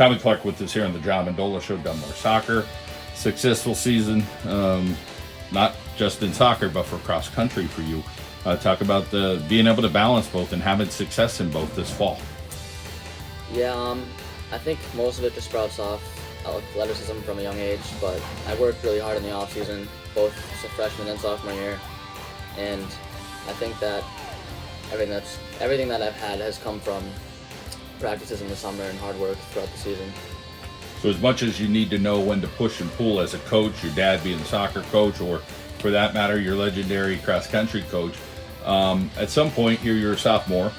Tommy Clark with us here on the John Mendola Show, Dunmore Soccer. Successful season, not just in soccer, but for cross country for you. Talk about being able to balance both and having success in both this fall. Yeah, I think most of it just sprouts off athleticism from a young age, but I worked really hard in the off season, both freshman and sophomore year, and I think that everything that I've had has come from practices in the summer and hard work throughout the season. So as much as you need to know when to push and pull as a coach, your dad being the soccer coach, or for that matter, your legendary cross-country coach, at some point you're a sophomore,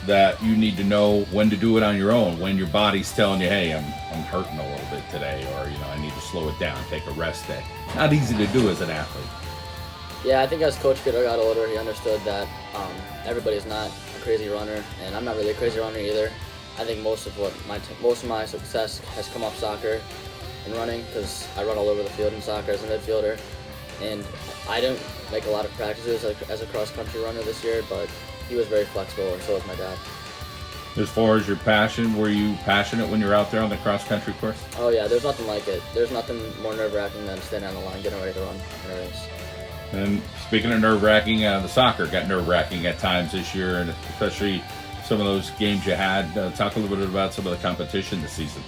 that you need to know when to do it on your own, when your body's telling you, hey, I'm hurting a little bit today, or I need to slow it down, take a rest day. Not easy to do as an athlete. Yeah, I think as Coach Peter got older, he understood that everybody's not a crazy runner, and I'm not really a crazy runner either. I think most of my success has come off soccer and running, because I run all over the field in soccer as a midfielder, and I didn't make a lot of practices as a cross-country runner this year, but he was very flexible, and so was my dad. As far as your passion, were you passionate when you were out there on the cross-country course? Oh yeah, there's nothing like it. There's nothing more nerve-wracking than standing on the line getting ready to run in a race. And speaking of nerve-wracking, the soccer got nerve-wracking at times this year, and especially some of those games you had. Talk a little bit about some of the competition this season.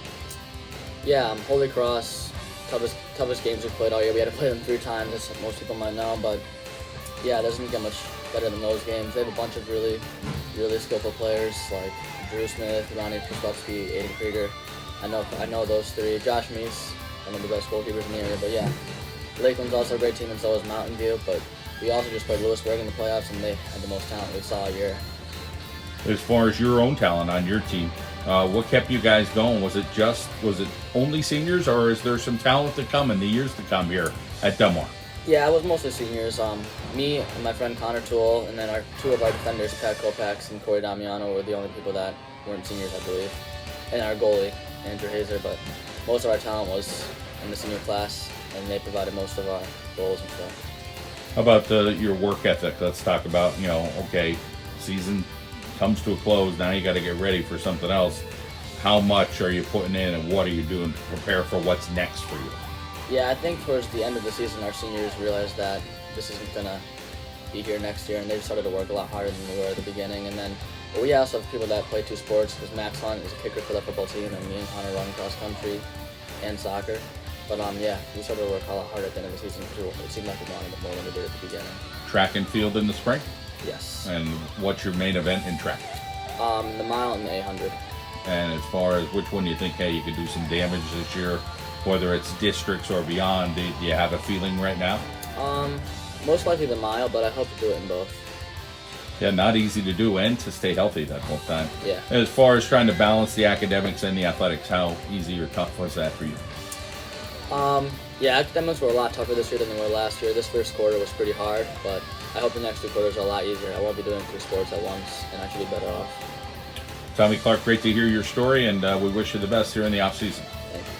Yeah, Holy Cross, toughest games we played all year. We had to play them 3 times, as most people might know, but yeah, it doesn't get much better than those games. They have a bunch of really, really skillful players like Drew Smith, Ronnie Krzyzewski, Aiden Krieger. I know those 3. Josh Meese, one of the best goalkeepers in the area, but yeah. Lakeland's also a great team, and so is Mountain View, but we also just played Lewisburg in the playoffs, and they had the most talent we saw all year. As far as your own talent on your team, what kept you guys going? Was it only seniors, or is there some talent to come in the years to come here at Dunmore? Yeah, it was mostly seniors. Me and my friend Connor Toole, and then 2 of our defenders, Pat Kopax and Corey Damiano, were the only people that weren't seniors, I believe. And our goalie, Andrew Hazer, but most of our talent was in the senior class, and they provided most of our goals and stuff. How about your work ethic? Let's talk about, okay, season comes to a close, now you got to get ready for something else. How much are you putting in, and what are you doing to prepare for what's next for you? Yeah, I think towards the end of the season, our seniors realized that this isn't going to be here next year, and they've started to work a lot harder than they were at the beginning. And then we also have people that play 2 sports, because Max Hunt is a kicker for the football team, and me and Connor run cross-country and soccer. But yeah, we started to work a lot harder at the end of the season, because it seemed like we wanted it more than we did at the beginning. Track and field in the spring? Yes. And what's your main event in track? The mile and the 800. And as far as which one you think, hey, you could do some damage this year, whether it's districts or beyond, do you have a feeling right now? Most likely the mile, but I hope to do it in both. Yeah, not easy to do, and to stay healthy that whole time. Yeah. As far as trying to balance the academics and the athletics, how easy or tough was that for you? Yeah, academics were a lot tougher this year than they were last year. This first quarter was pretty hard, but I hope the next 2 quarters are a lot easier. I won't be doing 2 sports at once, and I should be better off. Tommy Clark, great to hear your story, and we wish you the best here in the off season. Thank you.